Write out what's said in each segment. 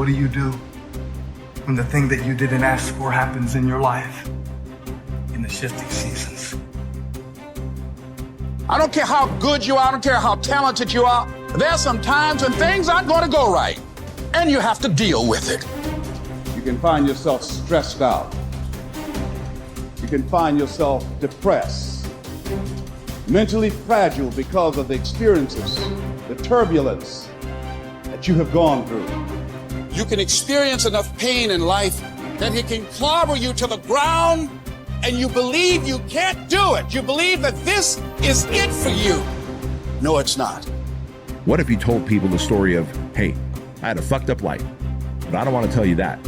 do you do when the thing that you didn't ask for happens in your life in the shifting seasons? I don't care how good you are, I don't care how talented you are. There are some times when things aren't going to go right, and you have to deal with it. You can find yourself stressed out. You can find yourself depressed, mentally fragile because of the experiences, the turbulence that you have gone through. You can experience enough pain in life that it can clobber you to the ground, and you believe you can't do it. You believe that this is it for you. No, it's not. What if you told people the story of, hey, I had a fucked up life, but I don't want to tell you that.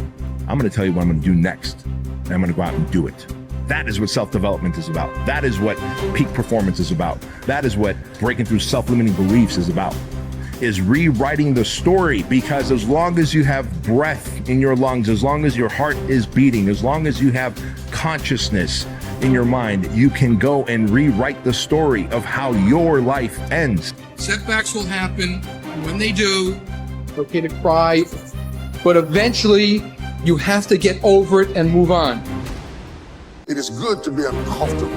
I'm going to tell you what I'm going to do next, and I'm going to go out and do it. That is what self-development is about. That is what peak performance is about. That is what breaking through self-limiting beliefs is about, is rewriting the story. Because as long as you have breath in your lungs, as long as your heart is beating, as long as you have consciousness in your mind, you can go and rewrite the story of how your life ends. Setbacks will happen. When they do, it's okay to cry, but eventually you have to get over it and move on. It is good to be uncomfortable.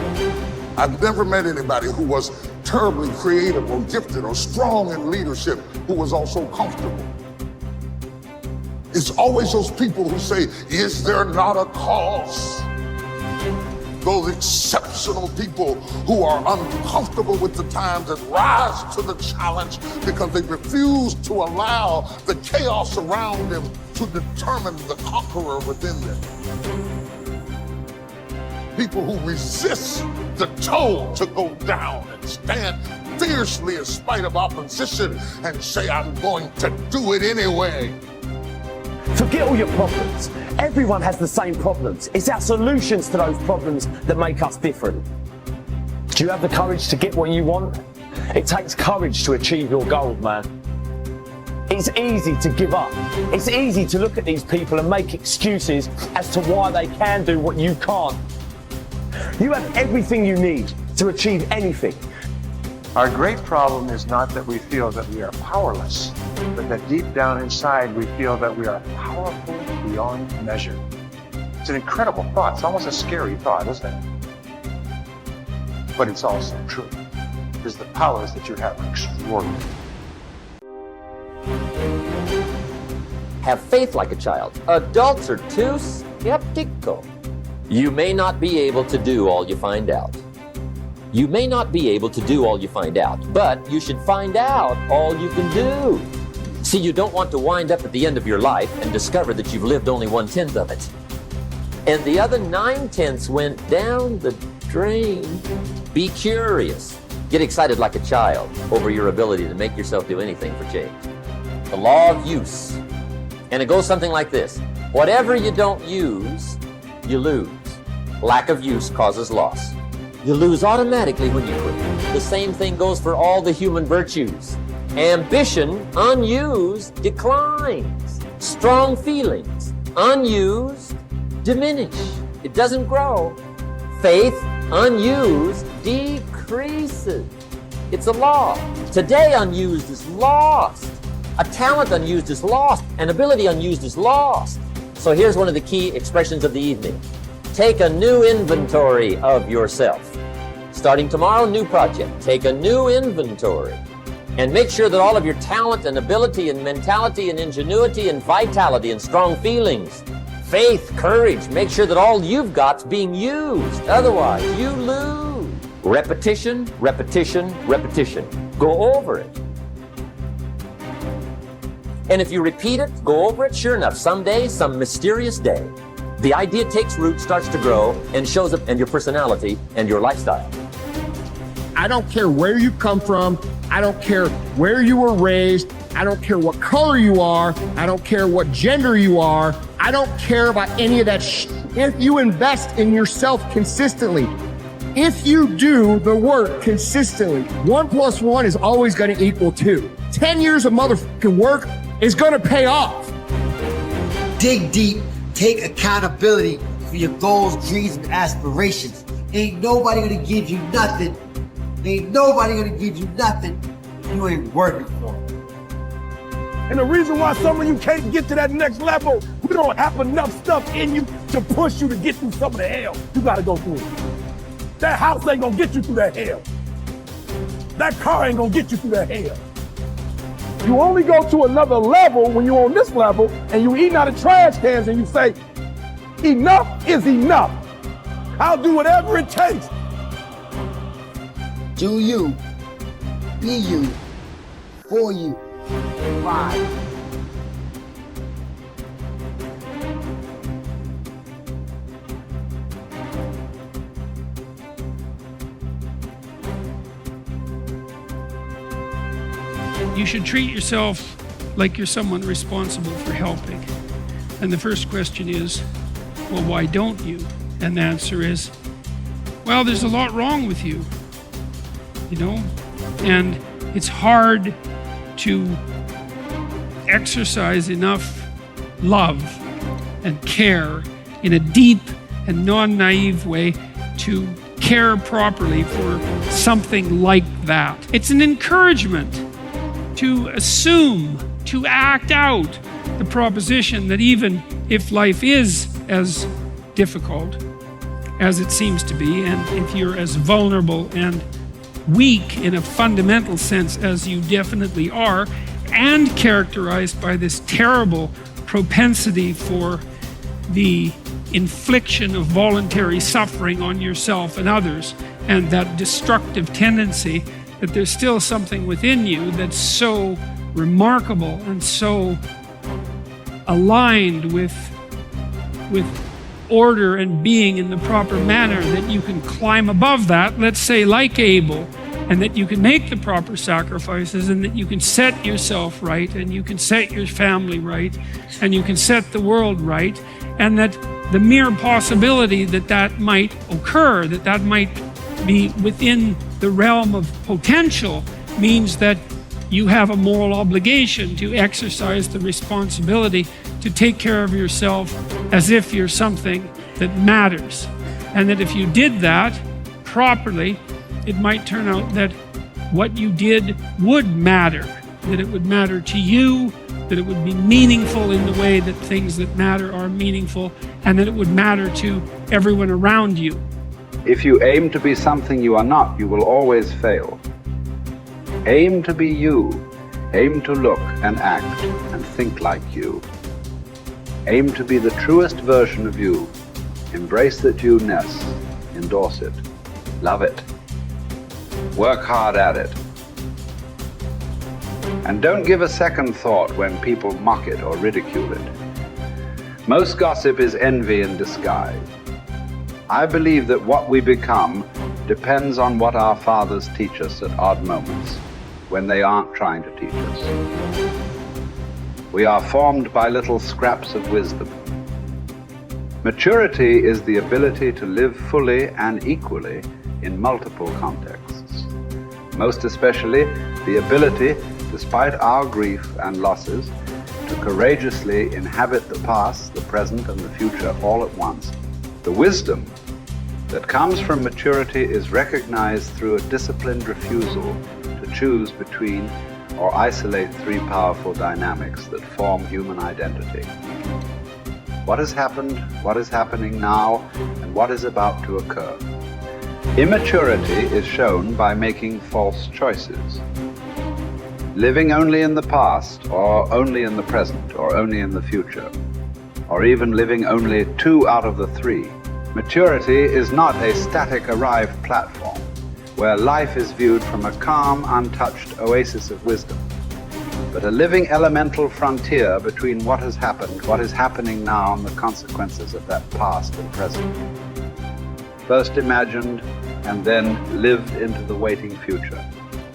I've never met anybody who was terribly creative or gifted or strong in leadership who was also comfortable. It's always those people who say, is there not a cause? Those exceptional people who are uncomfortable with the times and rise to the challenge because they refuse to allow the chaos around them to determine the conqueror within them. People who resist the toll to go down and stand fiercely in spite of opposition and say, I'm going to do it anyway. Forget all your problems. Everyone has the same problems. It's our solutions to those problems that make us different. Do you have the courage to get what you want? It takes courage to achieve your goals, man. It's easy to give up. It's easy to look at these people and make excuses as to why they can do what you can't. You have everything you need to achieve anything. Our great problem is not that we feel that we are powerless, but that deep down inside we feel that we are powerful beyond measure. It's an incredible thought. It's almost a scary thought, isn't it? But it's also true, because the powers that you have are extraordinary. Have faith like a child. Adults are too skeptical. You may not be able to do all you find out. You may not be able to do all you find out, but you should find out all you can do. See, you don't want to wind up at the end of your life and discover that you've lived only 1/10 of it. And the other 9/10 went down the drain. Be curious. Get excited like a child over your ability to make yourself do anything for change. The law of use. And it goes something like this. Whatever you don't use, you lose. Lack of use causes loss. You lose automatically when you quit. The same thing goes for all the human virtues. Ambition, unused, declines. Strong feelings, unused, diminish. It doesn't grow. Faith, unused, decreases. It's a law. Today unused is lost. A talent unused is lost. An ability unused is lost. So here's one of the key expressions of the evening. Take a new inventory of yourself. Starting tomorrow, new project. Take a new inventory and make sure that all of your talent and ability and mentality and ingenuity and vitality and strong feelings, faith, courage, make sure that all you've got's being used. Otherwise, you lose. Repetition, repetition, repetition. Go over it. And if you repeat it, go over it, sure enough, someday, some mysterious day, the idea takes root, starts to grow, and shows up in your personality and your lifestyle. I don't care where you come from. I don't care where you were raised. I don't care what color you are. I don't care what gender you are. I don't care about any of that If you invest in yourself consistently, if you do the work consistently, 1 + 1 is always going to equal 2. 10 years of motherfucking work is going to pay off. Dig deep. Take accountability for your goals, dreams, and aspirations. Ain't nobody gonna give you nothing. Ain't nobody gonna give you nothing you ain't working for. And the reason why some of you can't get to that next level, we don't have enough stuff in you to push you to get through some of the hell you gotta go through. That house ain't gonna get you through that hell. That car ain't gonna get you through that hell. You only go to another level when you're on this level and you eating out of trash cans and you say, enough is enough. I'll do whatever it takes. Do you, be you, for you. Bye. You should treat yourself like you're someone responsible for helping. And the first question is, well, why don't you? And the answer is, well, there's a lot wrong with you, you know? And it's hard to exercise enough love and care in a deep and non-naive way to care properly for something like that. It's an encouragement to assume, to act out the proposition that even if life is as difficult as it seems to be, and if you're as vulnerable and weak in a fundamental sense as you definitely are, and characterized by this terrible propensity for the infliction of voluntary suffering on yourself and others, and that destructive tendency, that there's still something within you that's so remarkable and so aligned with order and being in the proper manner that you can climb above that, let's say like Abel, and that you can make the proper sacrifices, and that you can set yourself right, and you can set your family right, and you can set the world right, and that the mere possibility that that might occur, that that might be within the realm of potential, means that you have a moral obligation to exercise the responsibility to take care of yourself as if you're something that matters. And that if you did that properly, it might turn out that what you did would matter, that it would matter to you, that it would be meaningful in the way that things that matter are meaningful, and that it would matter to everyone around you. If you aim to be something you are not, you will always fail. Aim to be you. Aim to look and act and think like you. Aim to be the truest version of you. Embrace that you-ness. Endorse it. Love it. Work hard at it. And don't give a second thought when people mock it or ridicule it. Most gossip is envy in disguise. I believe that what we become depends on what our fathers teach us at odd moments, when they aren't trying to teach us. We are formed by little scraps of wisdom. Maturity is the ability to live fully and equally in multiple contexts. Most especially, the ability, despite our grief and losses, to courageously inhabit the past, the present, and the future all at once. The wisdom that comes from maturity is recognized through a disciplined refusal to choose between or isolate three powerful dynamics that form human identity. What has happened, what is happening now, and what is about to occur. Immaturity is shown by making false choices. Living only in the past, or only in the present, or only in the future, or even living only 2 out of the 3. Maturity is not a static arrived platform where life is viewed from a calm, untouched oasis of wisdom, but a living elemental frontier between what has happened, what is happening now, and the consequences of that past and present. First imagined and then lived into the waiting future.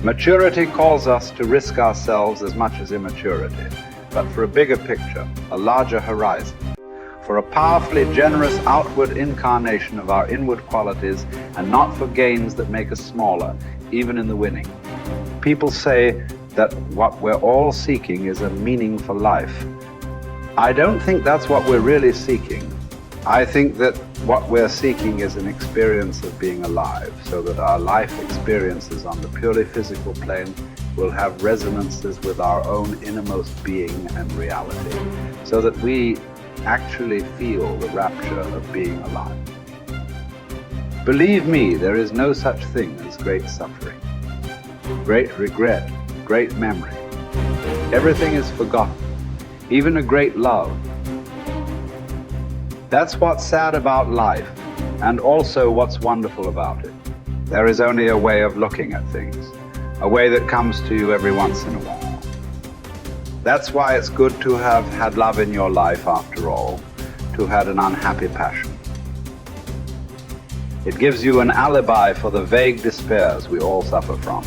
Maturity calls us to risk ourselves as much as immaturity, but for a bigger picture, a larger horizon, for a powerfully generous outward incarnation of our inward qualities, and not for gains that make us smaller, even in the winning. People say that what we're all seeking is a meaningful life. I don't think that's what we're really seeking. I think that what we're seeking is an experience of being alive, so that our life experiences on the purely physical plane will have resonances with our own innermost being and reality, so that we actually feel the rapture of being alive. Believe me, there is no such thing as great suffering, great regret, great memory. Everything is forgotten, even a great love. That's what's sad about life, and also what's wonderful about it. There is only a way of looking at things, a way that comes to you every once in a while. That's why it's good to have had love in your life after all, to have had an unhappy passion. It gives you an alibi for the vague despairs we all suffer from.